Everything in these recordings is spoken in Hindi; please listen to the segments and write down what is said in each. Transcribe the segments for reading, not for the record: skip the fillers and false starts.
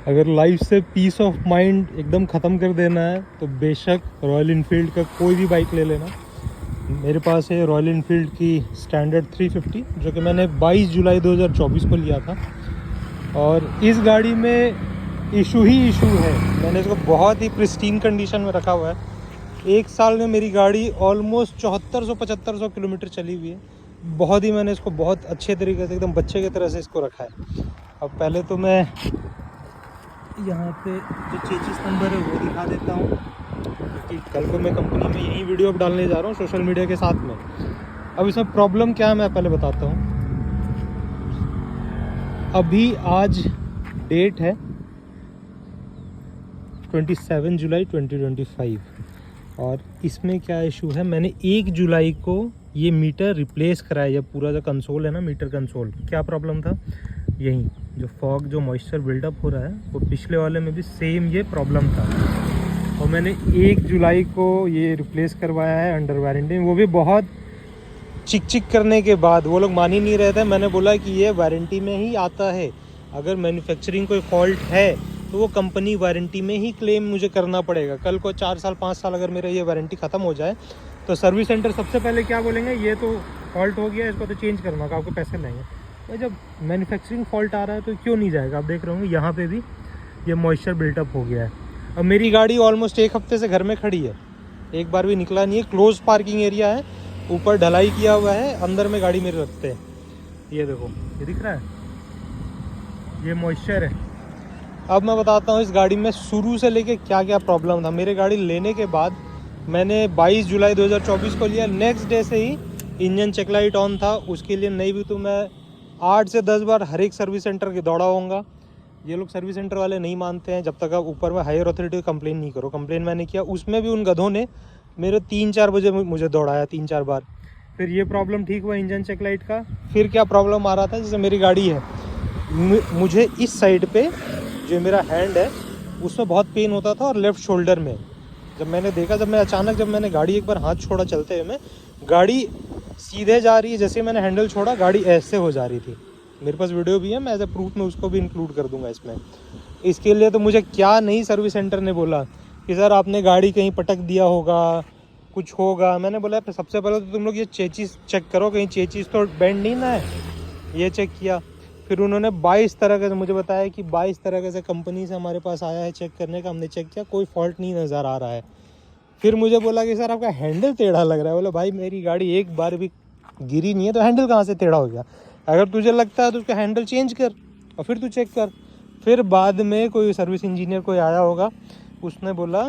अगर लाइफ से पीस ऑफ माइंड एकदम ख़त्म कर देना है तो बेशक रॉयल इनफील्ड का कोई भी बाइक ले लेना। मेरे पास है रॉयल इनफील्ड की स्टैंडर्ड 350 जो कि मैंने 22 जुलाई 2024 को लिया था। और इस गाड़ी में इशू ही इशू है। मैंने इसको बहुत ही प्रिस्टीन कंडीशन में रखा हुआ है। एक साल में मेरी गाड़ी ऑलमोस्ट 7400-7500 किलोमीटर चली हुई है। बहुत ही मैंने इसको बहुत अच्छे तरीके से एकदम बच्चे की तरह से इसको रखा है। अब पहले तो मैं यहाँ पे जो चेचिस नंबर है वो दिखा देता हूँ, क्योंकि कल को मैं कंपनी में यही वीडियो अब डालने जा रहा हूँ सोशल मीडिया के साथ में। अब इसमें प्रॉब्लम क्या है मैं पहले बताता हूँ। अभी आज डेट है 27 जुलाई 2025 और इसमें क्या इशू है, मैंने 1 जुलाई को ये मीटर रिप्लेस कराया। ये पूरा जो कंसोल है ना, मीटर कंसोल, क्या प्रॉब्लम था, यही जो फॉग जो मॉइस्चर बिल्डअप हो रहा है वो पिछले वाले में भी सेम ये प्रॉब्लम था। और मैंने 1 जुलाई को ये रिप्लेस करवाया है अंडर वारंटी। वो भी बहुत चिक करने के बाद, वो लोग मान ही नहीं रहे थे। मैंने बोला कि ये वारंटी में ही आता है, अगर मैन्युफैक्चरिंग कोई फॉल्ट है तो वो कंपनी वारंटी में ही क्लेम मुझे करना पड़ेगा। कल को 4 साल 5 साल अगर मेरा ये वारंटी ख़त्म हो जाए तो सर्विस सेंटर सबसे पहले क्या बोलेंगे, ये तो फॉल्ट हो गया, इसको तो चेंज करना होगा, आपको पैसे लेंगे। तो जब मैन्युफैक्चरिंग फॉल्ट आ रहा है तो क्यों नहीं जाएगा। आप देख रहे होंगे यहाँ पे भी ये मॉइस्चर बिल्टअप हो गया है। अब मेरी गाड़ी ऑलमोस्ट 1 हफ्ते से घर में खड़ी है, एक बार भी निकला नहीं है। क्लोज पार्किंग एरिया है, ऊपर ढलाई किया हुआ है, अंदर में गाड़ी मेरे रखते हैं। ये देखो, ये दिख रहा है, ये मॉइस्चर है। अब मैं बताता हूँ इस गाड़ी में शुरू से लेके क्या क्या प्रॉब्लम था। मेरे गाड़ी लेने के बाद मैंने 22 जुलाई 2024 को लिया, नेक्स्ट डे से ही इंजन चेक लाइट ऑन था। उसके लिए नहीं भी तो मैं 8 से 10 बार हर एक सर्विस सेंटर के दौड़ा होऊंगा। ये लोग सर्विस सेंटर वाले नहीं मानते हैं जब तक आप ऊपर में हायर अथॉरिटी को कंप्लेन नहीं करो। कंप्लेन मैंने किया, उसमें भी उन गधों ने मेरे 3-4 बजे मुझे दौड़ाया 3-4 बार। फिर ये प्रॉब्लम ठीक हुआ इंजन चेक लाइट का। फिर क्या प्रॉब्लम आ रहा था, जैसे मेरी गाड़ी है, मुझे इस साइड पे जो मेरा हैंड है उसमें बहुत पेन होता था और लेफ़्ट शोल्डर में। जब मैंने देखा, जब मैंने गाड़ी एक बार हाथ छोड़ा चलते हुए, मैं गाड़ी सीधे जा रही है, जैसे मैंने हैंडल छोड़ा गाड़ी ऐसे हो जा रही थी। मेरे पास वीडियो भी है, मैं एज ए प्रूफ में उसको भी इंक्लूड कर दूंगा इसमें। इसके लिए तो मुझे क्या नहीं सर्विस सेंटर ने बोला कि सर आपने गाड़ी कहीं पटक दिया होगा, कुछ होगा। मैंने बोला सबसे पहले तो तुम लोग ये चेचिस चेक करो, कहीं चेचिस तो बेंड नहीं ना है। ये चेक किया, फिर उन्होंने 22 तरह से मुझे बताया कि 22 तरह से कंपनी से हमारे पास आया है चेक करने का। हमने चेक किया, कोई फॉल्ट नहीं नज़र आ रहा है। फिर मुझे बोला कि सर आपका हैंडल टेढ़ा लग रहा है। बोला भाई मेरी गाड़ी एक बार भी गिरी नहीं है तो हैंडल कहाँ से टेढ़ा हो गया। अगर तुझे लगता है तो उसका हैंडल चेंज कर और फिर तू चेक कर। फिर बाद में कोई सर्विस इंजीनियर कोई आया होगा, उसने बोला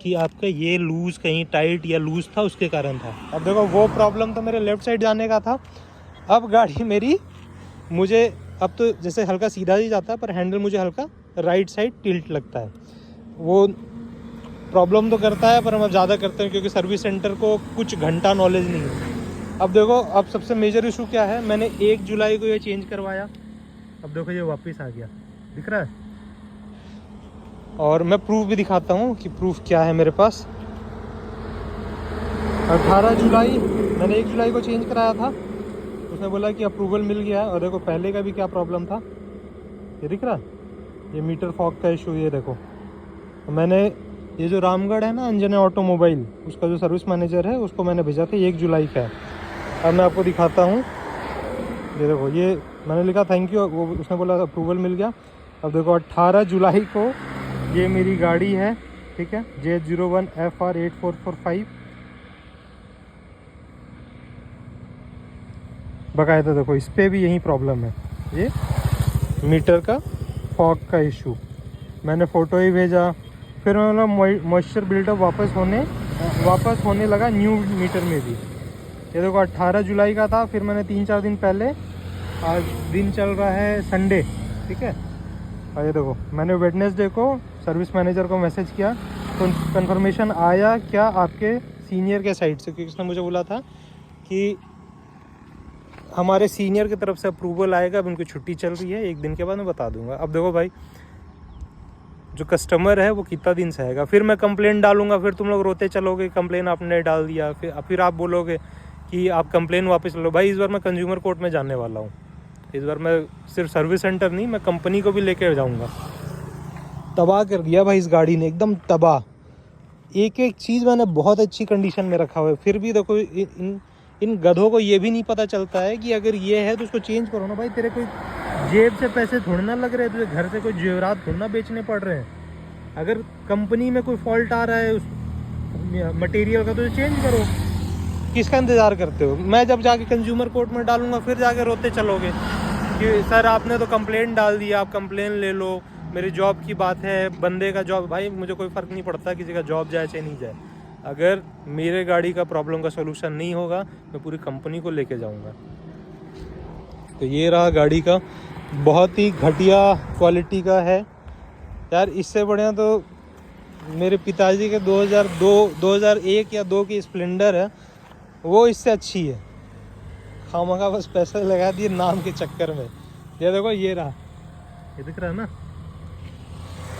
कि आपका ये लूज़ कहीं टाइट या लूज़ था, उसके कारण था। अब देखो वो प्रॉब्लम तो मेरे लेफ़्ट साइड जाने का था। अब गाड़ी मेरी, मुझे अब तो जैसे हल्का सीधा ही जाता है पर हैंडल मुझे हल्का राइट साइड टिल्ट लगता है। वो प्रॉब्लम तो करता है पर हम अब ज़्यादा करते हैं क्योंकि सर्विस सेंटर को कुछ घंटा नॉलेज नहीं है। अब देखो, अब सबसे मेजर इशू क्या है, मैंने 1 जुलाई को ये चेंज करवाया। अब देखो ये वापस आ गया, दिख रहा है। और मैं प्रूफ भी दिखाता हूँ कि प्रूफ क्या है मेरे पास। 18 जुलाई मैंने 1 जुलाई को चेंज कराया था, उसने बोला कि अप्रूवल मिल गया है। और देखो पहले का भी क्या प्रॉब्लम था, ये दिख रहा है, ये मीटर फॉग का इशू। ये देखो, मैंने ये जो रामगढ़ है ना अंजने ऑटोमोबाइल, उसका जो सर्विस मैनेजर है उसको मैंने भेजा था, 1 जुलाई का है। अब मैं आपको दिखाता हूँ, ये देखो, ये मैंने लिखा थैंक यू, वो उसने बोला अप्रूवल मिल गया। अब देखो 18 जुलाई को ये मेरी गाड़ी है, ठीक है, J01 FR 8445। बाकायदा देखो इस पर भी यही प्रॉब्लम है, ये मीटर का फॉग का इशू। मैंने फ़ोटो ही भेजा, फिर मैं मॉइस्चर बिल्डअप वापस होने लगा न्यू मीटर में भी। ये देखो 18 जुलाई का था, फिर मैंने 3-4 दिन पहले, आज दिन चल रहा है संडे, ठीक है, और ये देखो मैंने वेडनेसडे को सर्विस मैनेजर को मैसेज किया तो कंफर्मेशन आया क्या आपके सीनियर के साइड से, क्योंकि उसने मुझे बोला था कि हमारे सीनियर की तरफ से अप्रूवल आएगा। अब उनकी छुट्टी चल रही है, 1 दिन के बाद मैं बता दूंगा। अब देखो भाई, जो कस्टमर है वो कितना दिन से आएगा, फिर मैं कंप्लेन डालूंगा, फिर तुम लोग रोते चलोगे कंप्लेन आपने डाल दिया, फिर आप बोलोगे कि आप कंप्लेन वापस लो। भाई इस बार मैं कंज्यूमर कोर्ट में जाने वाला हूँ। इस बार मैं सिर्फ सर्विस सेंटर नहीं, मैं कंपनी को भी लेकर जाऊँगा। तबाह कर दिया भाई इस गाड़ी ने, एकदम तबाह। एक एक चीज़ मैंने बहुत अच्छी कंडीशन में रखा हुआ है, फिर भी देखो इन गधों को ये भी नहीं पता चलता है कि अगर ये है तो उसको चेंज करो ना भाई। तेरे कोई जेब से पैसे थोड़े ना लग रहे हैं, तुझे घर से कोई जेवरात थोड़ा ना बेचने पड़ रहे हैं। अगर कंपनी में कोई फॉल्ट आ रहा है उस मटेरियल का तो चेंज करो, किसका इंतज़ार करते हो? मैं जब जाके कंज्यूमर कोर्ट में डालूंगा फिर जाके रोते चलोगे कि सर आपने तो कंप्लेंट डाल दिया, आप कंप्लेन ले लो, मेरी जॉब की बात है, बंदे का जॉब। भाई मुझे कोई फ़र्क नहीं पड़ता किसी का जॉब जाए चाहे नहीं जाए, अगर मेरे गाड़ी का प्रॉब्लम का सोल्यूशन नहीं होगा मैं पूरी कंपनी को लेके जाऊंगा। तो ये रहा गाड़ी का, बहुत ही घटिया क्वालिटी का है यार। इससे बढ़िया तो मेरे पिताजी के 2001 या 2 की स्प्लेंडर है, वो इससे अच्छी है। खामखा बस पैसे लगा दिए नाम के चक्कर में। ये देखो ये रहा, ये दिख रहा है ना।